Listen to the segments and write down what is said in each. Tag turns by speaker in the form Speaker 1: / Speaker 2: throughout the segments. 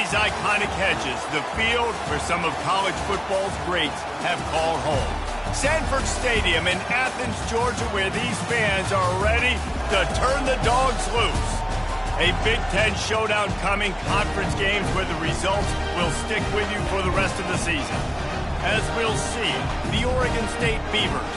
Speaker 1: these iconic hedges, the field where some of college football's greats have called home. Sanford Stadium in Athens, Georgia, where these fans are ready to turn the dogs loose. A Big Ten showdown coming, conference games where the results will stick with you for the rest of the season. As we'll see, the Oregon State Beavers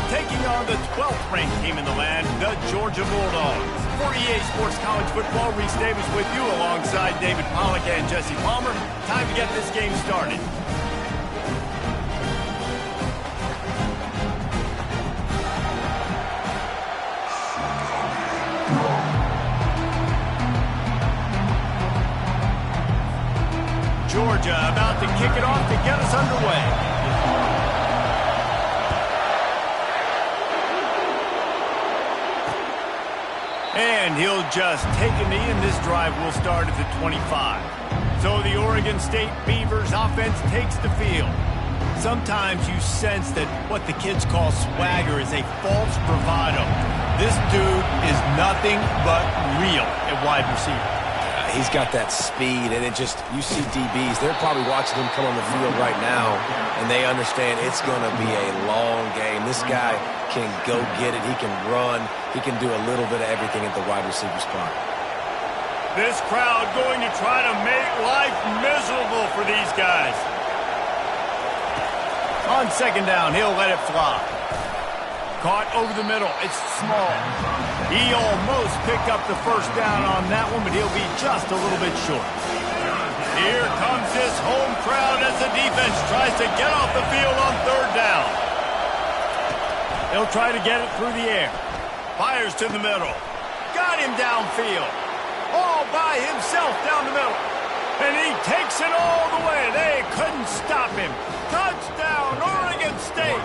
Speaker 1: taking on the 12th ranked team in the land, the Georgia Bulldogs. For EA Sports College Football, Reese Davis with you alongside David Pollack and Jesse Palmer. Time to get this game started. Georgia about to kick it off to get us underway. And he'll just take a knee, and this drive will start at the 25. So the Oregon State Beavers offense takes the field. Sometimes you sense that what the kids call swagger is a false bravado. This dude is nothing but real at wide receiver.
Speaker 2: He's got that speed, and it just, you see DBs, they're probably watching him come on the field right now, and they understand it's going to be a long game. This guy can go get it. He can run. He can do a little bit of everything at the wide receiver spot.
Speaker 1: This crowd going to try to make life miserable for these guys. On second down, he'll let it fly. Caught over the middle. It's small. He almost picked up the first down on that one, but he'll be just a little bit short. Here comes this home crowd as the defense tries to get off the field on third down. He'll try to get it through the air. Fires to the middle. Got him downfield. All by himself down the middle. And he takes it all the way. They couldn't stop him. Touchdown, Oregon State.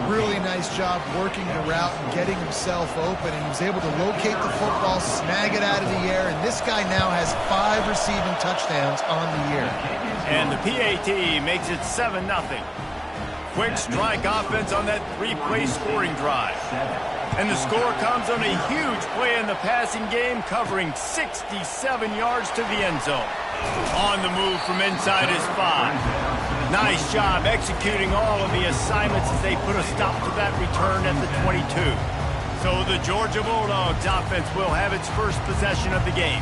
Speaker 3: Really nice job working the route and getting himself open, and he was able to locate the football, snag it out of the air, and this guy now has 5 receiving touchdowns on the year.
Speaker 1: And the PAT makes it 7-0. Quick strike offense on that 3-play scoring drive. And the score comes on a huge play in the passing game, covering 67 yards to the end zone. On the move from inside his 5. Nice job executing all of the assignments as they put a stop to that return at the 22. So the Georgia Bulldogs offense will have its first possession of the game.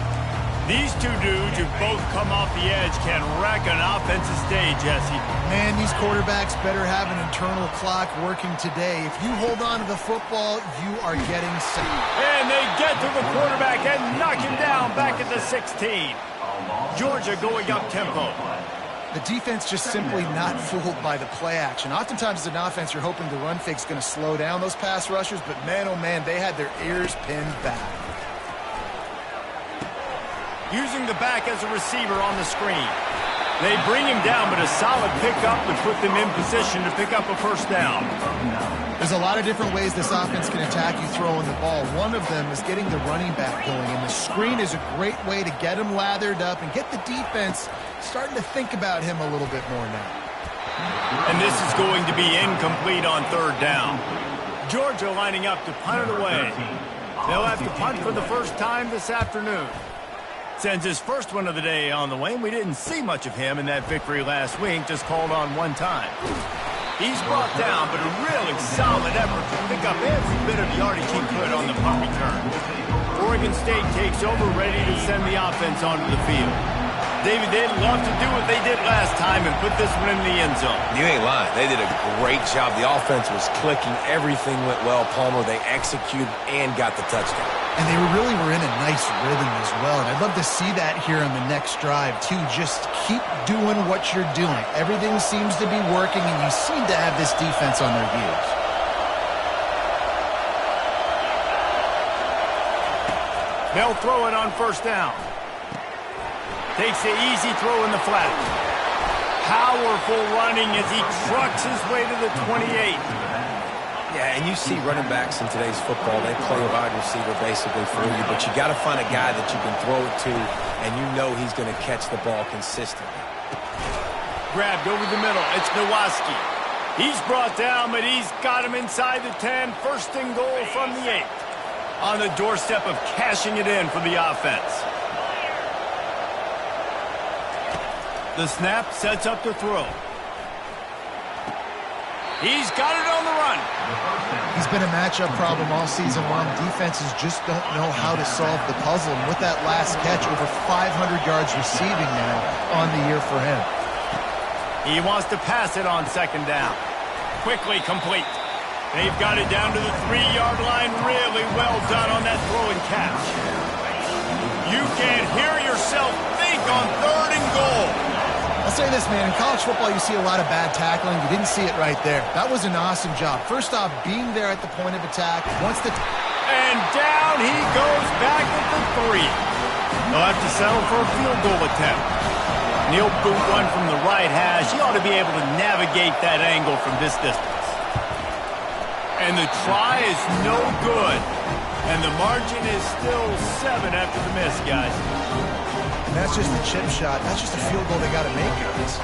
Speaker 1: These two dudes who both come off the edge can wreck an offensive stage, Jesse.
Speaker 3: Man, these quarterbacks better have an internal clock working today. If you hold on to the football, you are getting sacked.
Speaker 1: And they get to the quarterback and knock him down back at the 16. Georgia going up tempo.
Speaker 3: The defense just simply not fooled by the play action. Oftentimes as an offense, you're hoping the run fake's going to slow down those pass rushers, but man, oh man, they had their ears pinned back.
Speaker 1: Using the back as a receiver on the screen. They bring him down, but a solid pickup to put them in position to pick up a first down.
Speaker 3: There's a lot of different ways this offense can attack you throwing the ball. One of them is getting the running back going, and the screen is a great way to get him lathered up and get the defense starting to think about him a little bit more now.
Speaker 1: And this is going to be incomplete on third down. Georgia lining up to punt it away. They'll have to punt for the first time this afternoon. Sends his first one of the day on the way. We didn't see much of him in that victory last week, just called on one time. He's brought down, but a really solid effort to pick up every bit of yardage he could on the punt return. Oregon State takes over, ready to send the offense onto the field. David, they'd love to do what they did last time and put this one in the end zone.
Speaker 2: You ain't lying. They did a great job. The offense was clicking. Everything went well. Palmer, they executed and got the touchdown.
Speaker 3: And they really were in a nice rhythm as well. And I'd love to see that here on the next drive, too. Just keep doing what you're doing. Everything seems to be working, and you seem to have this defense on their heels.
Speaker 1: They'll throw it on first down. Takes the easy throw in the flat. Powerful running as he trucks his way to the 28.
Speaker 2: Yeah, and you see running backs in today's football, they play a wide receiver basically for you, but you got to find a guy that you can throw it to, and you know he's going to catch the ball consistently.
Speaker 1: Grabbed over the middle. It's Nowaski. He's brought down, but he's got him inside the 10. First and goal from the 8. On the doorstep of cashing it in for the offense. The snap sets up the throw. He's got it on the run.
Speaker 3: He's been a matchup problem all season long. Defenses just don't know how to solve the puzzle. And with that last catch, over 500 yards receiving now on the year for him.
Speaker 1: He wants to pass it on second down. Quickly complete. They've got it down to the 3-yard line. Really well done on that throw and catch. You can hear yourself think on 3rd and goal.
Speaker 3: I'll say this, man. In college football, you see a lot of bad tackling. You didn't see it right there. That was an awesome job. First off, being there at the point of attack.
Speaker 1: And down he goes back at the 3. They'll have to settle for a field goal attempt. He'll boot one from the right hash. He ought to be able to navigate that angle from this distance. And the try is no good. And the margin is still 7 after the miss, guys.
Speaker 3: And that's just a chip shot. That's just a field goal they got to make, guys.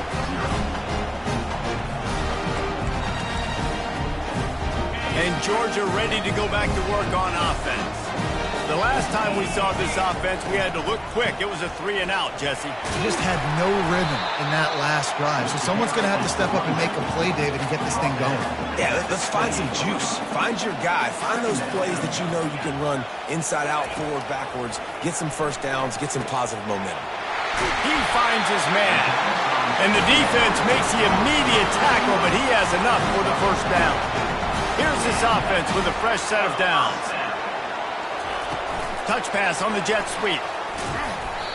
Speaker 1: And Georgia ready to go back to work on offense. The last time we saw this offense, we had to look quick. It was a 3-and-out, Jesse.
Speaker 3: He just had no rhythm in that last drive. So someone's going to have to step up and make a play, David, and get this thing going.
Speaker 2: Yeah, let's find some juice. Find your guy. Find those plays that you know you can run inside out, forward, backwards, get some first downs, get some positive momentum.
Speaker 1: He finds his man. And the defense makes the immediate tackle, but he has enough for the first down. Here's this offense with a fresh set of downs. Touch pass on the jet sweep.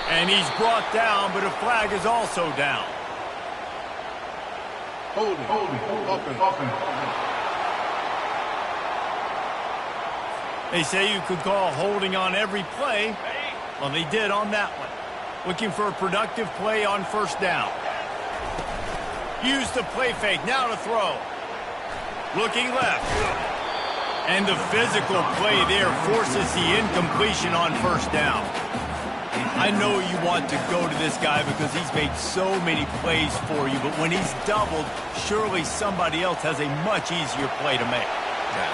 Speaker 1: And he's brought down, but a flag is also down.
Speaker 4: Holding.
Speaker 1: They say you could call holding on every play. Well, they did on that one. Looking for a productive play on first down. Use the play fake. Now to throw. Looking left. And the physical play there forces the incompletion on first down. I know you want to go to this guy because he's made so many plays for you, but when he's doubled, surely somebody else has a much easier play to make.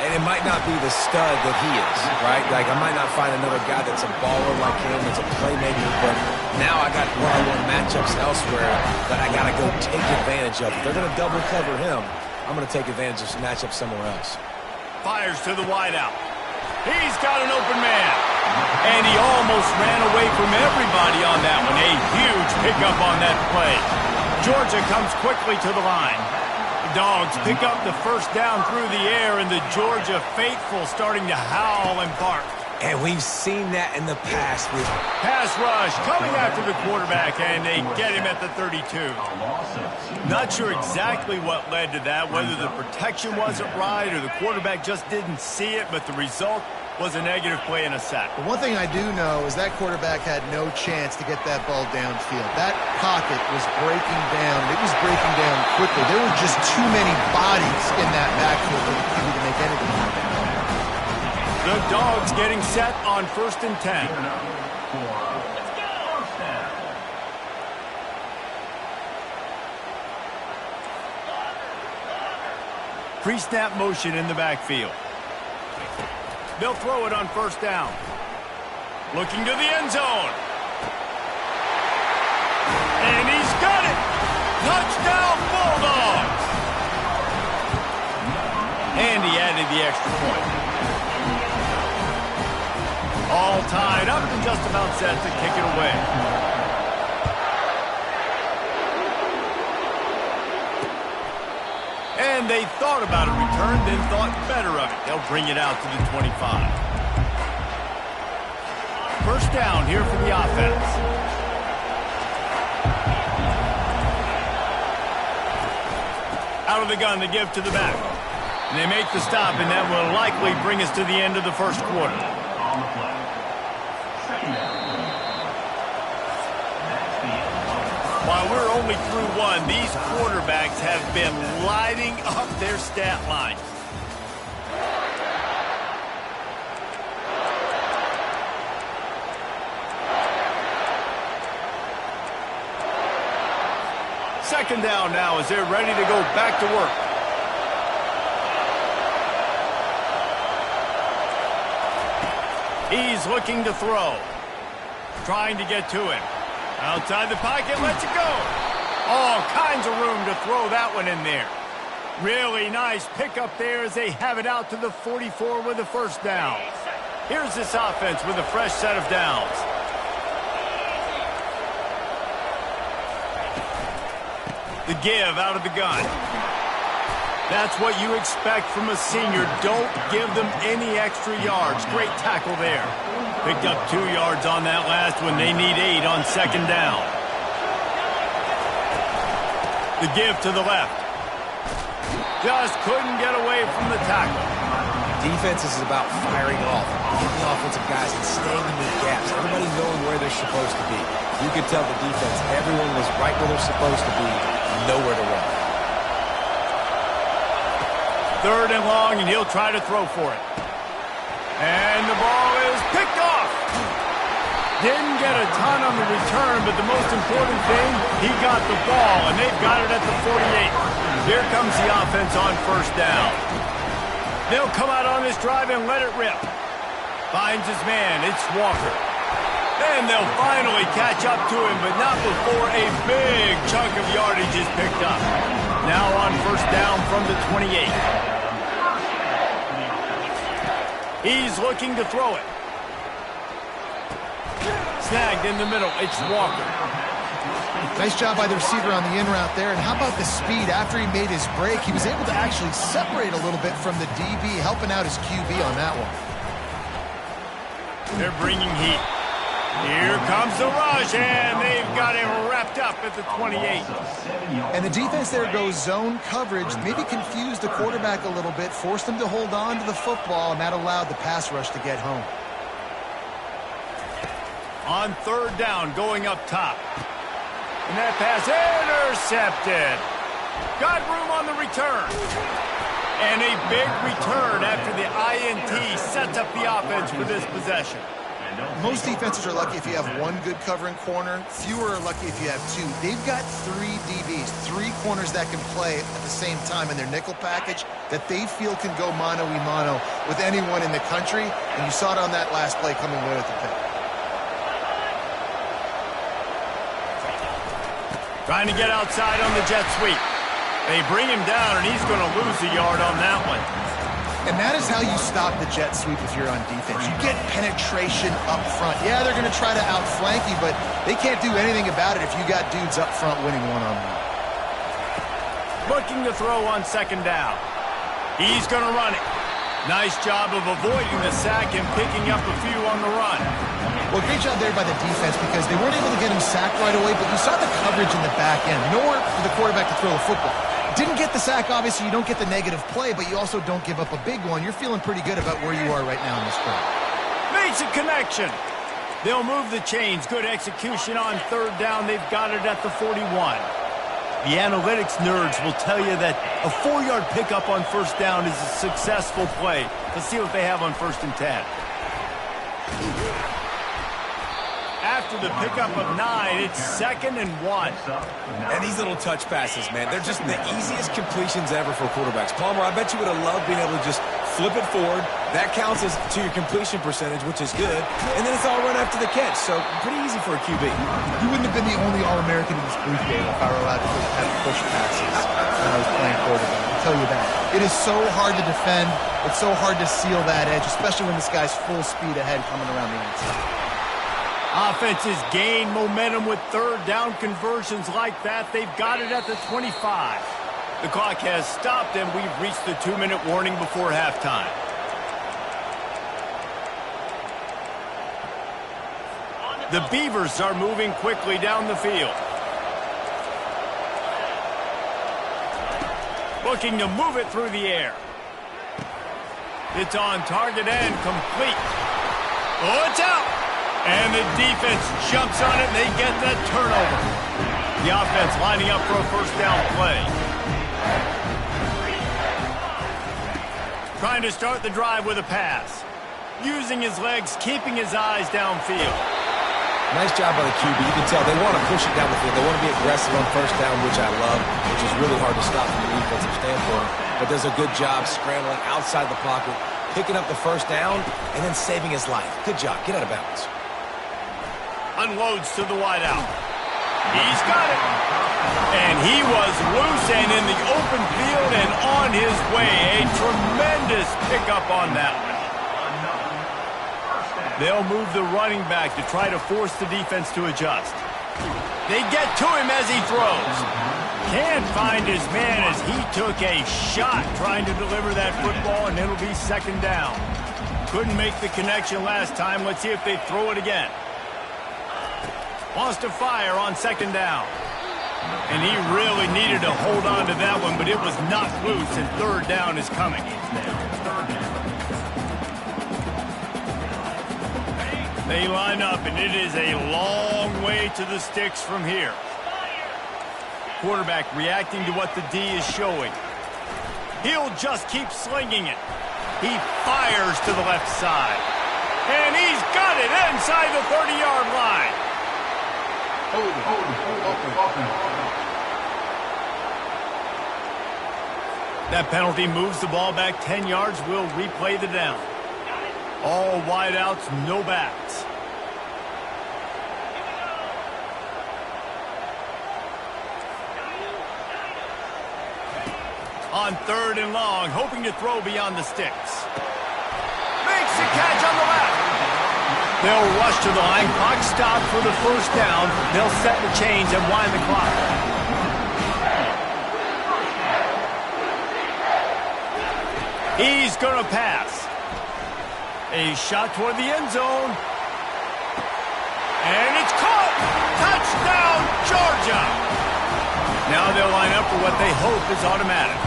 Speaker 2: And it might not be the stud that he is, right? Like, I might not find another guy that's a baller like him, that's a playmaker, but now I got one-on-one matchups elsewhere that I got to go take advantage of. If they're going to double cover him, I'm going to take advantage of some matchups somewhere else.
Speaker 1: Fires to the wideout. He's got an open man. And he almost ran away from everybody on that one. A huge pickup on that play. Georgia comes quickly to the line. The Dogs pick up the first down through the air, and the Georgia faithful starting to howl and bark.
Speaker 2: And we've seen that in the past with
Speaker 1: pass rush coming after the quarterback, and they get him at the 32. Not sure exactly what led to that, whether the protection wasn't right or the quarterback just didn't see it, but the result was a negative play and a sack.
Speaker 3: But one thing I do know is that quarterback had no chance to get that ball downfield. That pocket was breaking down. It was breaking down quickly. There were just too many bodies in that backfield for the QB to make anything happen.
Speaker 1: The Dogs getting set on 1st and 10. Pre-snap motion in the backfield. They'll throw it on first down. Looking to the end zone. And he's got it! Touchdown Bulldogs! And he added the extra point. All tied up and just about set to kick it away. And they thought about a return, then thought better of it. They'll bring it out to the 25. First down here for the offense. Out of the gun, they give to the back. And they make the stop, and that will likely bring us to the end of the first quarter. While we're only through one, these quarterbacks have been lighting up their stat line. Second down now as they're ready to go back to work. He's looking to throw. Trying to get to him. Outside the pocket, lets it go. All kinds of room to throw that one in there. Really nice pickup there as they have it out to the 44 with a first down. Here's this offense with a fresh set of downs. The give out of the gun. That's what you expect from a senior. Don't give them any extra yards. Great tackle there. Picked up 2 yards on that last one. They need 8 on second down. The give to the left. Just couldn't get away from the tackle.
Speaker 2: Defense is about firing off, getting the offensive guys and staying in the gaps. Everybody knowing where they're supposed to be. You could tell the defense, everyone was right where they're supposed to be, nowhere to run.
Speaker 1: 3rd and long, and he'll try to throw for it. And the ball is picked off. Didn't get a ton on the return, but the most important thing, he got the ball, and they've got it at the 48. Here comes the offense on first down. They'll come out on this drive and let it rip. Finds his man. It's Walker. And they'll finally catch up to him, but not before a big chunk of yardage is picked up. Now on first down from the 28. He's looking to throw it. Snagged in the middle. It's Walker.
Speaker 3: Nice job by the receiver on the in route there. And how about the speed? After he made his break, he was able to actually separate a little bit from the DB, helping out his QB on that one.
Speaker 1: They're bringing heat. Here comes the rush, and they've got him wrapped up at the 28.
Speaker 3: And the defense there goes zone coverage, maybe confused the quarterback a little bit, forced him to hold on to the football, and that allowed the pass rush to get home.
Speaker 1: On third down, going up top. And that pass intercepted. Got room on the return. And a big return after the INT sets up the offense for this possession.
Speaker 3: Most defenses are lucky if you have one good covering corner. Fewer are lucky if you have 2. They've got 3 DBs, 3 corners that can play at the same time in their nickel package that they feel can go mano-a-mano with anyone in the country. And you saw it on that last play coming away with the pick.
Speaker 1: Trying to get outside on the jet sweep. They bring him down, and he's going to lose a yard on that one.
Speaker 3: And that is how you stop the jet sweep if you're on defense. You get penetration up front. Yeah, they're going to try to outflank you, but they can't do anything about it if you got dudes up front winning one-on-one.
Speaker 1: Looking to throw on second down. He's going to run it. Nice job of avoiding the sack and picking up a few on the run.
Speaker 3: Well, great job there by the defense because they weren't able to get him sacked right away, but you saw the coverage in the back end. Nowhere for the quarterback to throw the football. Didn't get the sack, obviously. You don't get the negative play, but you also don't give up a big one. You're feeling pretty good about where you are right now in this drive.
Speaker 1: Makes a connection. They'll move the chains. Good execution on third down. They've got it at the 41. The analytics nerds will tell you that a 4-yard pickup on first down is a successful play. Let's see what they have on first and 10. After the pickup of 9, it's 2nd and 1.
Speaker 2: And these little touch passes, man, they're just the easiest completions ever for quarterbacks. Palmer, I bet you would have loved being able to just flip it forward. That counts as to your completion percentage, which is good. And then it's all run after the catch, so pretty easy for a QB.
Speaker 3: You wouldn't have been the only All-American in this booth game if I were allowed to have push passes when I was playing quarterback. I'll tell you that. It is so hard to defend. It's so hard to seal that edge, especially when this guy's full speed ahead coming around the inside.
Speaker 1: Offenses gain momentum with third down conversions like that. They've got it at the 25. The clock has stopped, and we've reached the 2-minute warning before halftime. The Beavers are moving quickly down the field. Looking to move it through the air. It's on target and complete. Oh, it's out! And the defense jumps on it, and they get that turnover. The offense lining up for a first down play. Trying to start the drive with a pass. Using his legs, keeping his eyes downfield.
Speaker 2: Nice job by the QB. You can tell they want to push it down the field. They want to be aggressive on first down, which I love, which is really hard to stop from the defensive standpoint. But does a good job scrambling outside the pocket, picking up the first down, and then saving his life. Good job. Get out of bounds.
Speaker 1: Unloads to the wideout. He's got it. And he was loose and in the open field and on his way. A tremendous pickup on that one. They'll move the running back to try to force the defense to adjust. They get to him as he throws. Can't find his man as he took a shot trying to deliver that football, and it'll be second down. Couldn't make the connection last time. Let's see if they throw it again. Wants to fire on second down. And he really needed to hold on to that one, but it was knocked loose, and third down is coming. They line up, and it is a long way to the sticks from here. Quarterback reacting to what the D is showing. He'll just keep slinging it. He fires to the left side. And he's got it inside the 30-yard line. That penalty moves the ball back 10 yards. We'll replay the down. All wideouts, no backs. On third and long, hoping to throw beyond the sticks. Makes the catch on the left. They'll rush to the line. Clock stopped for the first down. They'll set the chains and wind the clock. He's going to pass. A shot toward the end zone. And it's caught. Touchdown, Georgia. Now they'll line up for what they hope is automatic.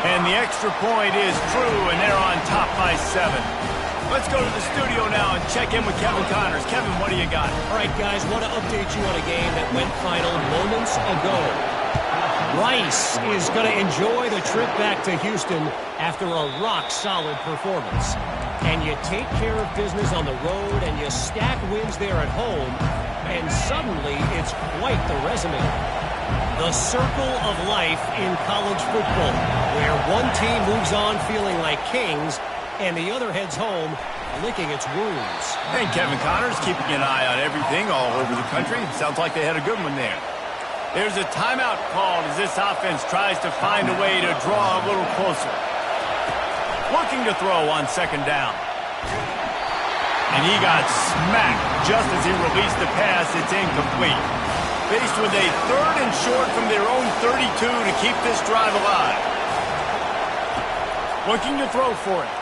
Speaker 1: And the extra point is true, and they're on top by 7. Let's go to the studio now and check in with Kevin Connors. Kevin, what do you got?
Speaker 4: All right, guys, want to update you on a game that went final moments ago. Rice is going to enjoy the trip back to Houston after a rock-solid performance. And you take care of business on the road, and you stack wins there at home, and suddenly it's quite the resume. The circle of life in college football, where one team moves on feeling like kings, and the other heads home licking its wounds.
Speaker 1: And Kevin Connors keeping an eye on everything all over the country. Sounds like they had a good one there. There's a timeout called as this offense tries to find a way to draw a little closer. Looking to throw on second down. And he got smacked just as he released the pass. It's incomplete. Faced with a third and short from their own 32 to keep this drive alive. Looking to throw for it.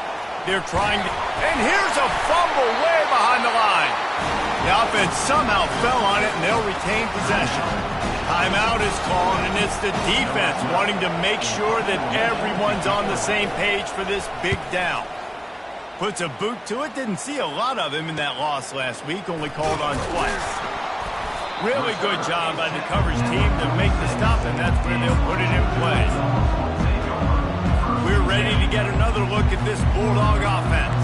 Speaker 1: They're trying to... And here's a fumble way behind the line. The offense somehow fell on it, and they'll retain possession. Timeout is called, and it's the defense wanting to make sure that everyone's on the same page for this big down. Puts a boot to it. Didn't see a lot of him in that loss last week. Only called on twice. Really good job by the coverage team to make the stop, and that's where they'll put it in play. We're ready to get another look at this Bulldog offense.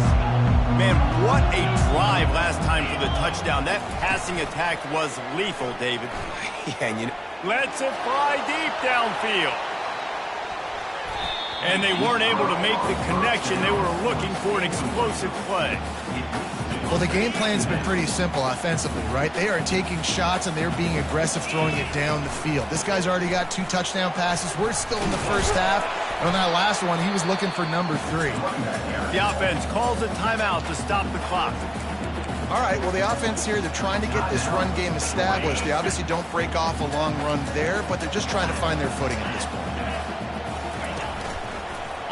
Speaker 1: Man, what a drive last time for the touchdown. That passing attack was lethal, David.
Speaker 2: Yeah, and you know...
Speaker 1: Let's it fly deep downfield. And they weren't able to make the connection. They were looking for an explosive play.
Speaker 3: Well, the game plan's been pretty simple offensively, right? They are taking shots, and they're being aggressive throwing it down the field. This guy's already got 2 touchdown passes. We're still in the first half. And on that last one, he was looking for number 3.
Speaker 1: The offense calls a timeout to stop the clock.
Speaker 3: All right, well, the offense here, they're trying to get this run game established. They obviously don't break off a long run there, but they're just trying to find their footing at this point.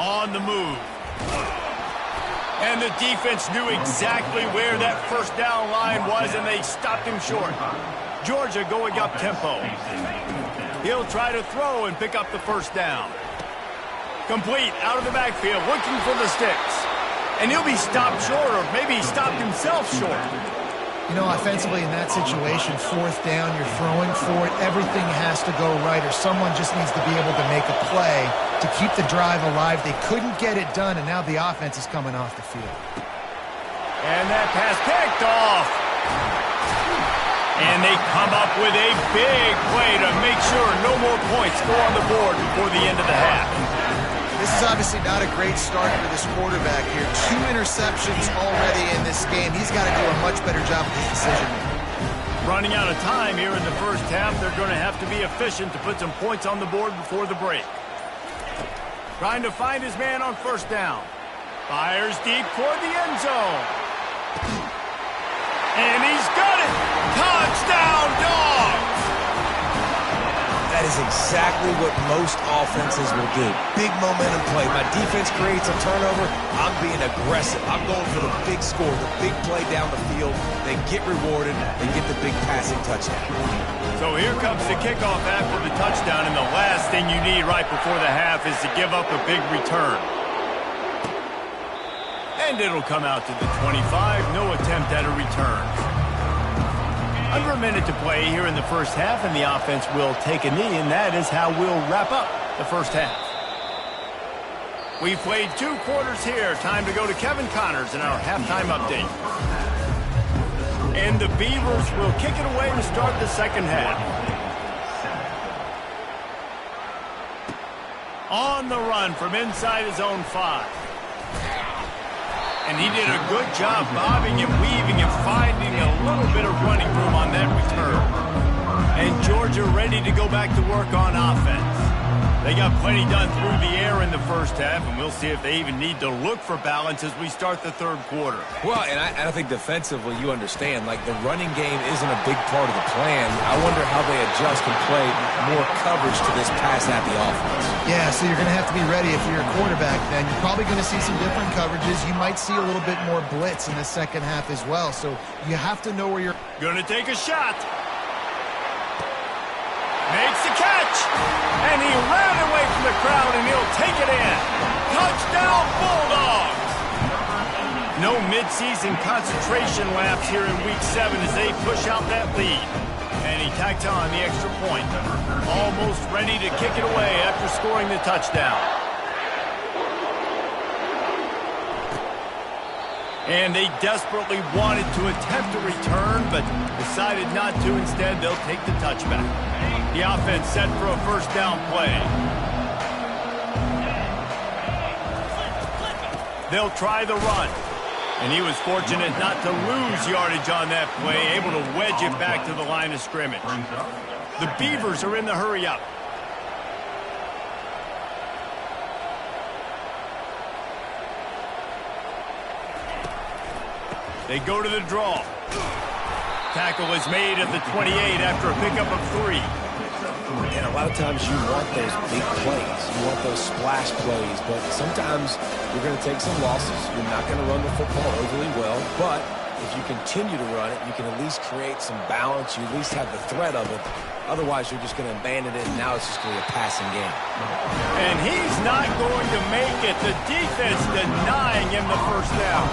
Speaker 1: On the move. And the defense knew exactly where that first down line was, and they stopped him short. Georgia going up tempo. He'll try to throw and pick up the first down. Complete out of the backfield, looking for the sticks. And he'll be stopped short, or maybe he stopped himself short.
Speaker 3: You know, offensively in that situation, fourth down, you're throwing for it. Everything has to go right, or someone just needs to be able to make a play to keep the drive alive. They couldn't get it done, and now the offense is coming off the field.
Speaker 1: And that pass picked off. And they come up with a big play to make sure no more points go on the board before the end of the half.
Speaker 3: This is obviously not a great start for this quarterback here. 2 interceptions already in this game. He's got to do a much better job with his decision making.
Speaker 1: Running out of time here in the first half, they're going to have to be efficient to put some points on the board before the break. Trying to find his man on first down. Fires deep toward the end zone. And he's got it! Touchdown, Dogs!
Speaker 2: That is exactly what most offenses will do. Big momentum play. My defense creates a turnover. I'm being aggressive. I'm going for the big score, the big play down the field. They get rewarded. They get the big passing touchdown.
Speaker 1: So here comes the kickoff after the touchdown, and the last thing you need right before the half is to give up a big return. And it'll come out to the 25. No attempt at a return. Under a minute to play here in the first half, and the offense will take a knee, and that is how we'll wrap up the first half. We've played 2 quarters here. Time to go to Kevin Connors in our halftime update. And the Beavers will kick it away to start the second half. On the run from inside his own 5. And he did a good job bobbing and weaving and finding a little bit of running room on that return. And Georgia ready to go back to work on offense. They got plenty done through the air in the first half, and we'll see if they even need to look for balance as we start the third quarter.
Speaker 2: Well, and I think defensively, you understand, like the running game isn't a big part of the plan. I wonder how they adjust and play more coverage to this pass-happy offense.
Speaker 3: Yeah, so you're going to have to be ready if you're a quarterback then. You're probably going to see some different coverages. You might see a little bit more blitz in the second half as well. So you have to know where you're
Speaker 1: going to take a shot. Makes the catch. And he ran away from the crowd, and he'll take it in. Touchdown, Bulldogs. No midseason concentration laps here in Week 7 as they push out that lead. And he tacked on the extra point. Almost ready to kick it away after scoring the touchdown. And they desperately wanted to attempt a return, but decided not to. Instead, they'll take the touchback. The offense set for a first down play. They'll try the run. And he was fortunate not to lose yardage on that play, able to wedge it back to the line of scrimmage. The Beavers are in the hurry up. They go to the draw. Tackle is made at the 28 after a pickup of 3.
Speaker 2: And a lot of times you want those big plays. You want those splash plays, but sometimes you're going to take some losses. You're not going to run the football overly well, but if you continue to run it, you can at least create some balance. You at least have the threat of it. Otherwise, you're just going to abandon it, and now it's just going to be a passing game.
Speaker 1: And he's not going to make it. The defense denying him the first down.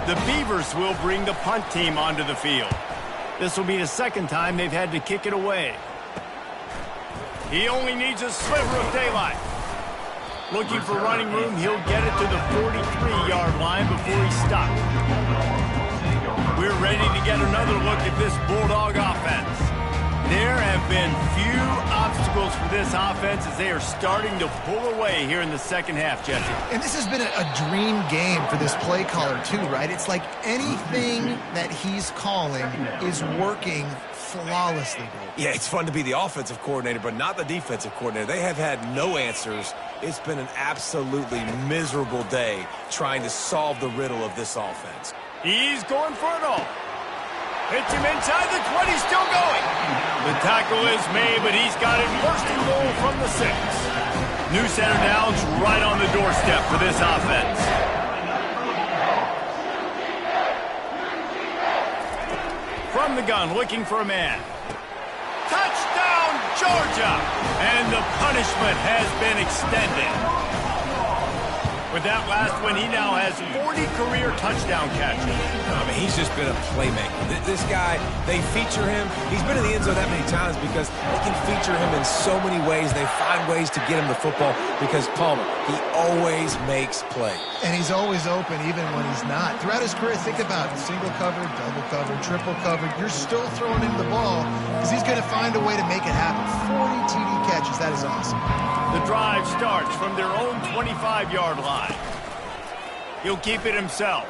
Speaker 1: The Beavers will bring the punt team onto the field. This will be the second time they've had to kick it away. He only needs a sliver of daylight. Looking for running room, he'll get it to the 43-yard line before he stops. We're ready to get another look at this Bulldog offense. There have been few obstacles for this offense as they are starting to pull away here in the second half, Jesse.
Speaker 3: And this has been a dream game for this play caller too, right? It's like anything that he's calling is working flawlessly.
Speaker 2: Yeah, it's fun to be the offensive coordinator, but not the defensive coordinator. They have had no answers. It's been an absolutely miserable day trying to solve the riddle of this offense.
Speaker 1: He's going for it all. Hits him inside the 20, still going. The tackle is made, but he's got it first and goal from the 6. New center downs right on the doorstep for this offense. From the gun, looking for a man. Touchdown, Georgia! And the punishment has been extended. With that last one, he now has 40 career touchdown catches.
Speaker 2: I mean, he's just been a playmaker. This guy, they feature him. He's been in the end zone that many times because they can feature him in so many ways. They find ways to get him the football because Palmer, he always makes plays.
Speaker 3: And he's always open even when he's not. Throughout his career, think about it. Single covered, double covered, triple covered. You're still throwing him the ball because he's going to find a way to make it happen. 40 TD catches. That is awesome.
Speaker 1: The drive starts from their own 25-yard line. He'll keep it himself.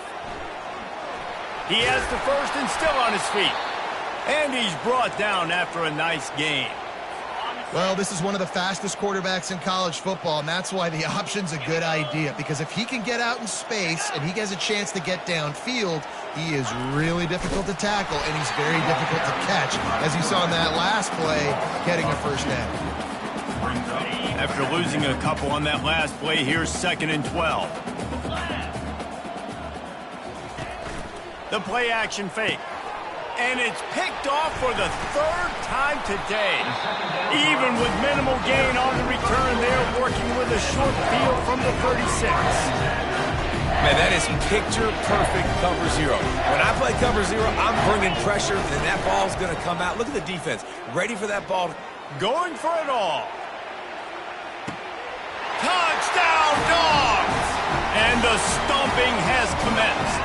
Speaker 1: He has the first and still on his feet. And he's brought down after a nice gain.
Speaker 3: Well, this is one of the fastest quarterbacks in college football, and that's why the option's a good idea. Because if he can get out in space and he has a chance to get downfield, he is really difficult to tackle, and he's very difficult to catch, as you saw in that last play, getting a first down.
Speaker 1: After losing a couple on that last play, here's 2nd and 12. The play action fake. And it's picked off for the 3rd time today. Even with minimal gain on the return, they're working with a short field from the 36.
Speaker 2: Man, that is picture-perfect cover zero. When I play cover zero, I'm bringing pressure, and that ball's going to come out. Look at the defense. Ready for that ball.
Speaker 1: Going for it all. Touchdown, Dogs! And the stomping has commenced.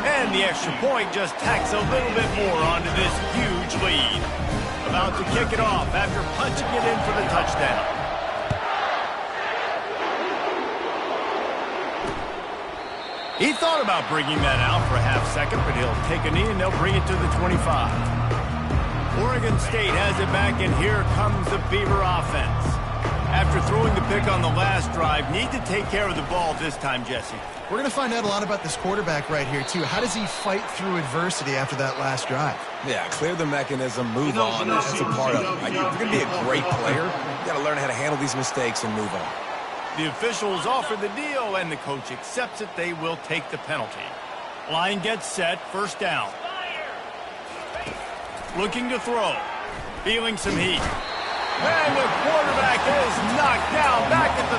Speaker 1: And the extra point just tacks a little bit more onto this huge lead. About to kick it off after punching it in for the touchdown. He thought about bringing that out for a half second, but he'll take a knee and they'll bring it to the 25. Oregon State has it back, and here comes the Beaver offense. After throwing the pick on the last drive, need to take care of the ball this time, Jesse.
Speaker 3: We're going to find out a lot about this quarterback right here, too. How does he fight through adversity after that last drive?
Speaker 2: Yeah, clear the mechanism, move on. That's a part of it. Right? If you're going to be a great player, you got to learn how to handle these mistakes and move on.
Speaker 1: The officials offer the deal, and the coach accepts it. They will take the penalty. Line gets set, first down. Looking to throw. Feeling some heat. And the quarterback is knocked down back at the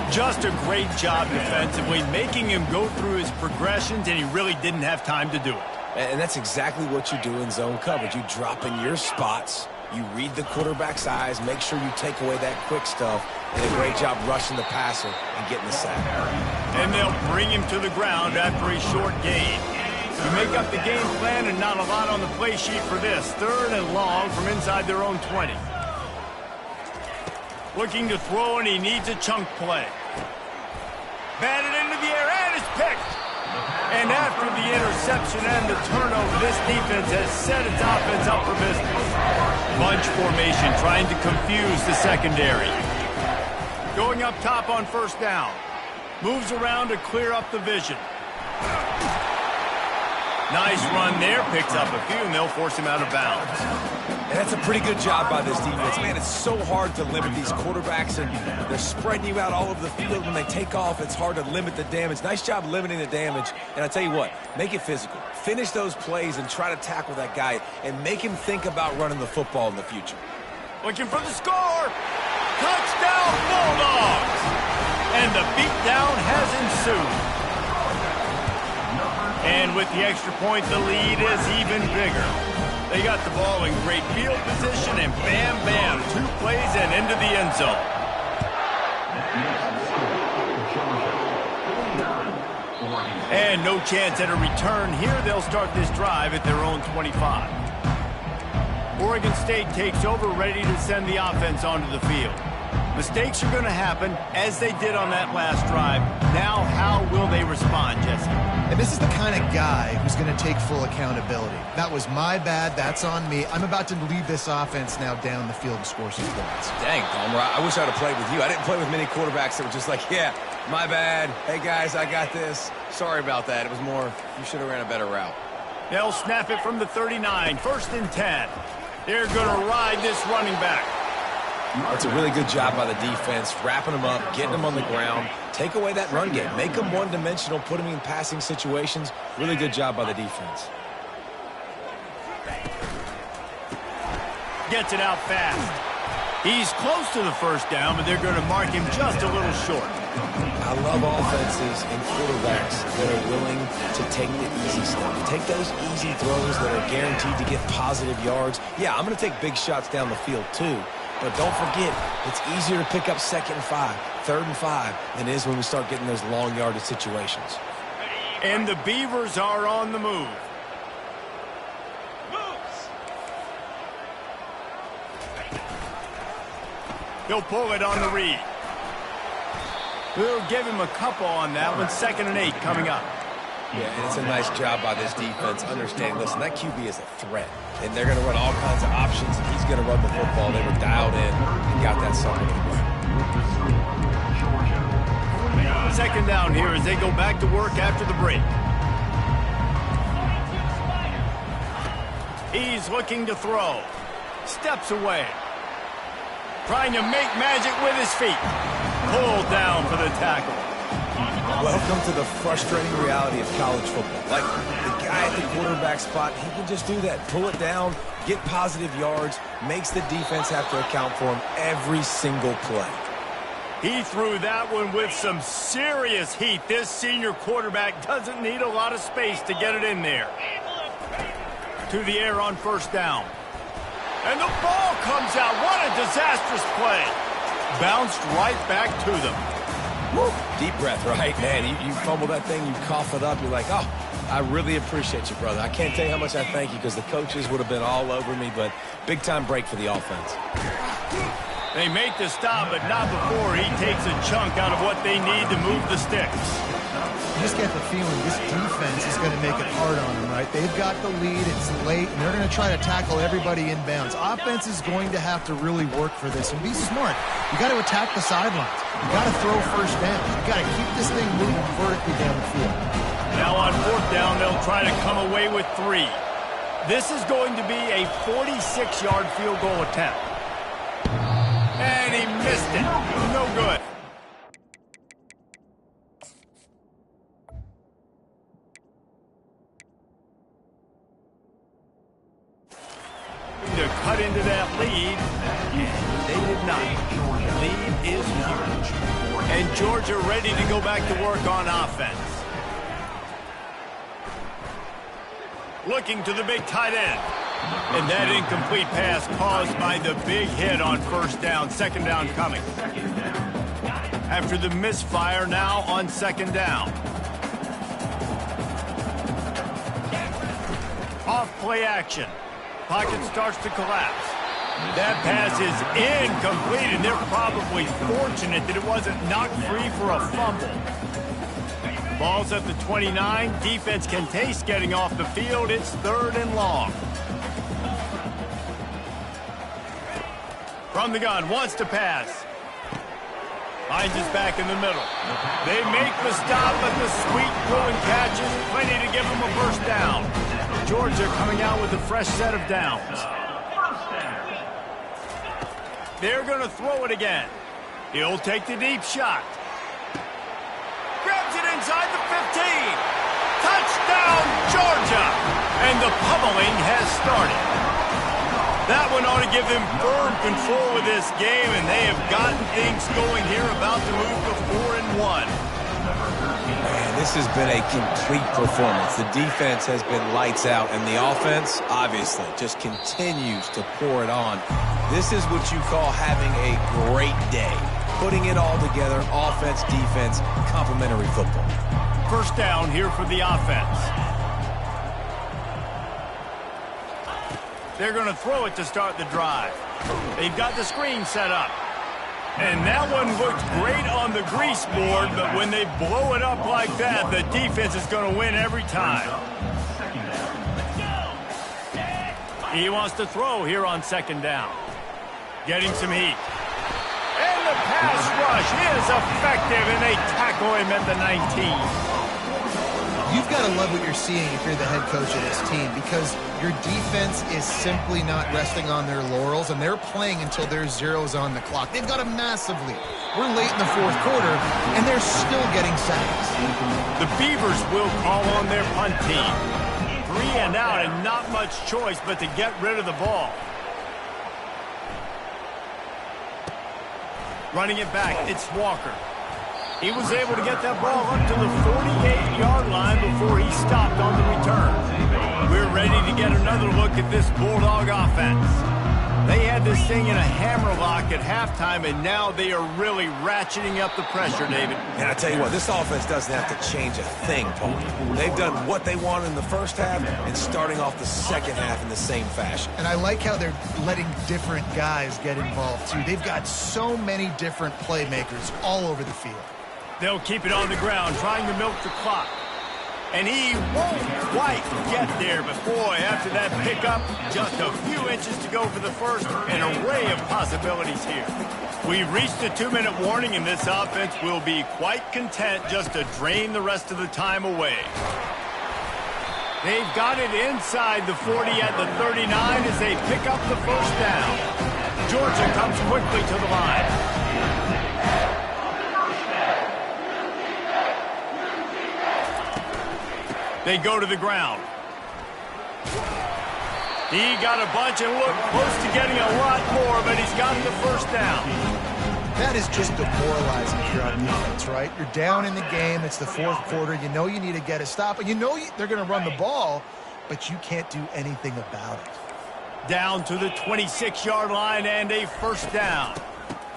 Speaker 1: 13. Just a great job defensively, making him go through his progressions, and he really didn't have time to do it.
Speaker 2: And that's exactly what you do in zone coverage. You drop in your spots, you read the quarterback's eyes, make sure you take away that quick stuff, and a great job rushing the passer and getting the sack.
Speaker 1: And they'll bring him to the ground after a short gain. You make up the game plan, and not a lot on the play sheet for this. 3rd and long from inside their own 20. Looking to throw, and he needs a chunk play. Batted into the air, and it's picked. And after the interception and the turnover, this defense has set its offense up for business. Bunch formation, trying to confuse the secondary. Going up top on first down. Moves around to clear up the vision. Nice run there, picks up a few, and they'll force him out of bounds.
Speaker 2: And that's a pretty good job by this defense. Man, it's so hard to limit these quarterbacks, and they're spreading you out all over the field. When they take off, it's hard to limit the damage. Nice job limiting the damage. And I tell you what, make it physical. Finish those plays and try to tackle that guy and make him think about running the football in the future.
Speaker 1: Looking for the score. Touchdown, Bulldogs! And the beatdown has ensued. And with the extra point, the lead is even bigger. They got the ball in great field position, and bam, bam, 2 plays and into the end zone. And no chance at a return here. They'll start this drive at their own 25. Oregon State takes over, ready to send the offense onto the field. Mistakes are going to happen, as they did on that last drive. Now, how will they respond, Jesse?
Speaker 3: And this is the kind of guy who's going to take full accountability. That was my bad. That's on me. I'm about to lead this offense now down the field and score some points.
Speaker 2: Dang, Palmer, I wish I'd have played with you. I didn't play with many quarterbacks that were just like, yeah, my bad. Hey, guys, I got this. Sorry about that. It was more, you should have ran a better route.
Speaker 1: They'll snap it from the 39, 1st and 10. They're going to ride this running back.
Speaker 2: It's a really good job by the defense, wrapping them up, getting them on the ground. Take away that run game. Make them one-dimensional, put them in passing situations. Really good job by the defense.
Speaker 1: Gets it out fast. He's close to the first down, but they're going to mark him just a little short.
Speaker 2: I love offenses and quarterbacks that are willing to take the easy stuff. Take those easy throws that are guaranteed to get positive yards. Yeah, I'm going to take big shots down the field too. But don't forget, it's easier to pick up 2nd and 5, 3rd and 5 than it is when we start getting those long yardage situations.
Speaker 1: And the Beavers are on the move. He'll pull it on the read. We'll give him a couple on that one. 2nd and 8 coming up.
Speaker 2: Yeah, and it's a nice job by this defense understanding, listen, that QB is a threat, and they're going to run all kinds of options, and he's going to run the football. They were dialed in and got that something to do.
Speaker 1: Second down here as they go back to work after the break. He's looking to throw. Steps away. Trying to make magic with his feet. Pulled down for the tackle.
Speaker 2: Welcome to the frustrating reality of college football. Like, the guy at the quarterback spot, he can just do that. Pull it down, get positive yards, makes the defense have to account for him every single play.
Speaker 1: He threw that one with some serious heat. This senior quarterback doesn't need a lot of space to get it in there. To the air on first down. And the ball comes out. What a disastrous play. Bounced right back to them.
Speaker 2: Woo. Deep breath, right? Man, you fumble that thing, you cough it up, you're like, oh, I really appreciate you, brother. I can't tell you how much I thank you because the coaches would have been all over me, but big-time break for the offense.
Speaker 1: They make the stop, but not before he takes a chunk out of what they need to move the sticks.
Speaker 3: You just get the feeling this defense is going to make it hard on them, right? They've got the lead, it's late, and they're going to try to tackle everybody inbounds. Offense is going to have to really work for this and be smart. You got to attack the sidelines. You got to throw first down. You got to keep this thing moving vertically down the field.
Speaker 1: Now on fourth down, they'll try to come away with 3. This is going to be a 46-yard field goal attempt. And he missed it. No good. To cut into that lead, and they did not. The lead is huge. And Georgia ready to go back to work on offense. Looking to the big tight end. And that incomplete pass caused by the big hit on first down. Second down coming. After the misfire, now on second down. Off play action. Pocket starts to collapse. That pass is incomplete, and they're probably fortunate that it wasn't knocked free for a fumble. Ball's at the 29. Defense can taste getting off the field. It's 3rd and long. From the gun, wants to pass. Finds his back in the middle. They make the stop, but the sweet throwing catch is plenty to give them a first down. Georgia coming out with a fresh set of downs. They're going to throw it again. He'll take the deep shot. Grabs it inside the 15. Touchdown, Georgia! And the pummeling has started. That one ought to give them firm control of this game, and they have gotten things going here, about to move to 4-1.
Speaker 2: Man, this has been a complete performance. The defense has been lights out, and the offense, obviously, just continues to pour it on. This is what you call having a great day. Putting it all together, offense, defense, complementary football.
Speaker 1: First down here for the offense. They're going to throw it to start the drive. They've got the screen set up. And that one looked great on the grease board, but when they blow it up like that, the defense is going to win every time. He wants to throw here on second down. Getting some heat. And the pass rush is effective, and they tackle him at the 19.
Speaker 3: You've got to love what you're seeing if you're the head coach of this team, because your defense is simply not resting on their laurels, and they're playing until there's zeros on the clock. They've got a massive lead. We're late in the fourth quarter, and they're still getting sacks.
Speaker 1: The Beavers will call on their punt team. 3 and out, and not much choice but to get rid of the ball. Running it back, it's Walker. He was able to get that ball up to the 48-yard line before he stopped on the return. We're ready to get another look at this Bulldog offense. They had this thing in a hammerlock at halftime, and now they are really ratcheting up the pressure, David.
Speaker 2: And I tell you what, this offense doesn't have to change a thing, Paul. They've done what they wanted in the first half and starting off the second half in the same fashion.
Speaker 3: And I like how they're letting different guys get involved, too. They've got so many different playmakers all over the field.
Speaker 1: They'll keep it on the ground, trying to milk the clock. And he won't quite get there, but boy, after that pickup, just a few inches to go for the first, an array of possibilities here. We've reached a 2-minute warning, and this offense will be quite content just to drain the rest of the time away. They've got it inside the 40 at the 39 as they pick up the first down. Georgia comes quickly to the line. They go to the ground. He got a bunch and looked close to getting a lot more, but he's got the first down.
Speaker 3: That is just demoralizing if you're on defense, right? You're down in the game. It's the fourth quarter. You know you need to get a stop, and you know they're going to run the ball, but you can't do anything about it.
Speaker 1: Down to the 26-yard line and a first down.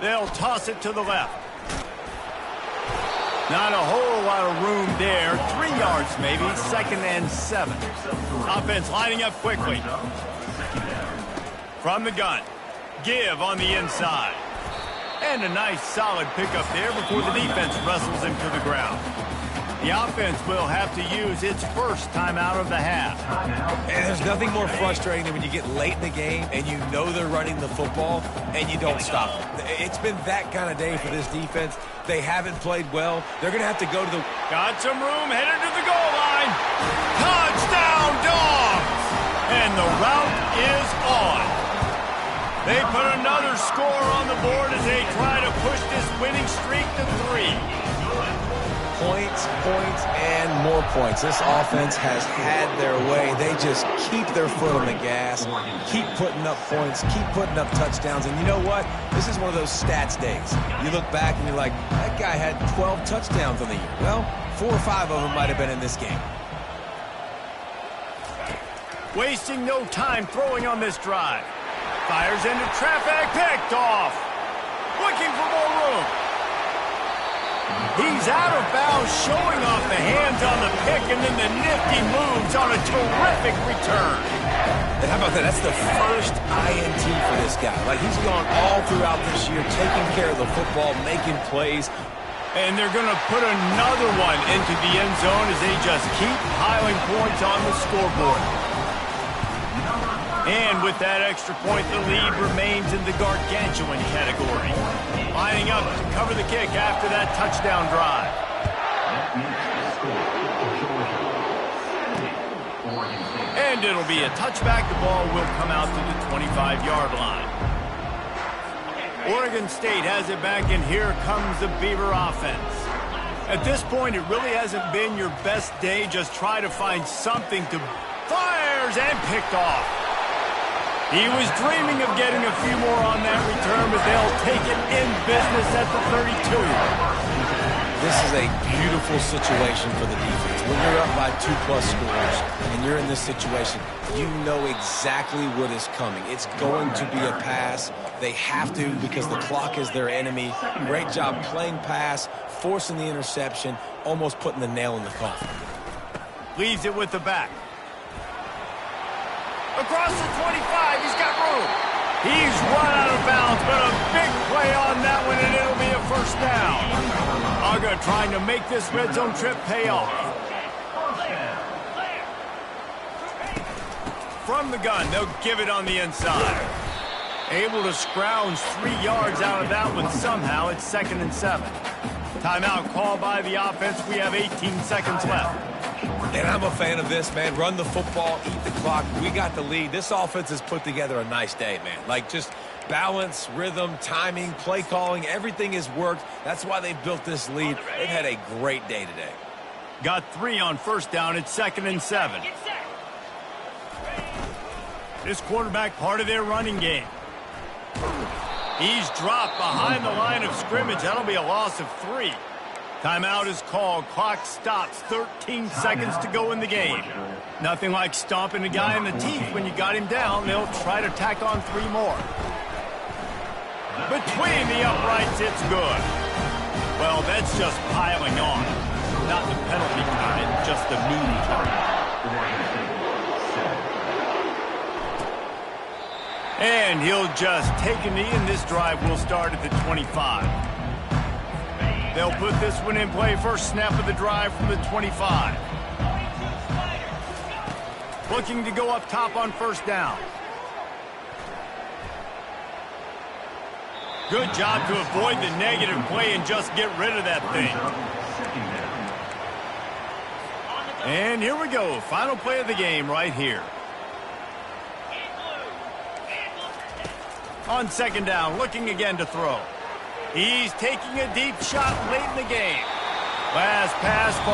Speaker 1: They'll toss it to the left. Not a whole lot of room there. 3 yards maybe, 2nd and 7. Offense lining up quickly. From the gun. Give on the inside. And a nice solid pickup there before the defense wrestles him to the ground. The offense will have to use its first timeout of the half.
Speaker 2: And there's nothing more frustrating than when you get late in the game and you know they're running the football and you don't stop them. It's been that kind of day for this defense. They haven't played well. They're going to have to go to the...
Speaker 1: Got some room, headed to the goal line. Touchdown, Dogs! And the route is on. They put another score on the board as they try to push this winning streak to 3.
Speaker 2: Points, and more points. This offense has had their way. They just keep their foot on the gas, keep putting up points, keep putting up touchdowns. And you know what? This is one of those stats days. You look back and you're like, that guy had 12 touchdowns on the year. Well, 4 or 5 of them might have been in this game.
Speaker 1: Wasting no time throwing on this drive. Fires into traffic, picked off. Looking for more room. He's out of bounds, showing off the hands on the pick, and then the nifty moves on a terrific return.
Speaker 2: And how about that? That's the first INT for this guy. Like, he's gone all throughout this year, taking care of the football, making plays.
Speaker 1: And they're going to put another one into the end zone as they just keep piling points on the scoreboard. And with that extra point, the lead remains in the gargantuan category. Lining up to cover the kick after that touchdown drive. And it'll be a touchback. The ball will come out to the 25-yard line. Oregon State has it back, and here comes the Beaver offense. At this point, it really hasn't been your best day. Just try to find something to... Fires and picked off. He was dreaming of getting a few more on that return, but they'll take it in business at the 32.
Speaker 2: This is a beautiful situation for the defense. When you're up by 2+ scores and you're in this situation, you know exactly what is coming. It's going to be a pass. They have to because the clock is their enemy. Great job playing pass, forcing the interception, almost putting the nail in the coffin.
Speaker 1: Leaves it with the back. Across the 25, he's got room. He's run out of bounds, but a big play on that one, and it'll be a first down. Uga trying to make this red zone trip pay off. From the gun, they'll give it on the inside. Able to scrounge 3 yards out of that one somehow. It's 2nd and 7. Timeout called by the offense. We have 18 seconds left.
Speaker 2: And I'm a fan of this, man. Run the football, eat the clock. We got the lead. This offense has put together a nice day, man. Like, just balance, rhythm, timing, play calling, everything has worked. That's why they've built this lead. They've had a great day today.
Speaker 1: Got 3 on first down. It's 2nd and 7. This quarterback, part of their running game. He's dropped behind the line of scrimmage. That'll be a loss of 3. Timeout is called. Clock stops. 13 seconds to go in the game. Nothing like stomping a guy in the teeth when you got him down. They'll try to tack on 3 more. Between the uprights, it's good. Well, that's just piling on. Not the penalty kind, just the mean kind. And he'll just take a knee, and this drive will start at the 25. They'll put this one in play. First snap of the drive from the 25. looking to go up top on first down. Good job to avoid the negative play and just get rid of that thing. And here we go. Final play of the game right here. On second down, looking again to throw. He's taking a deep shot late in the game. Last pass.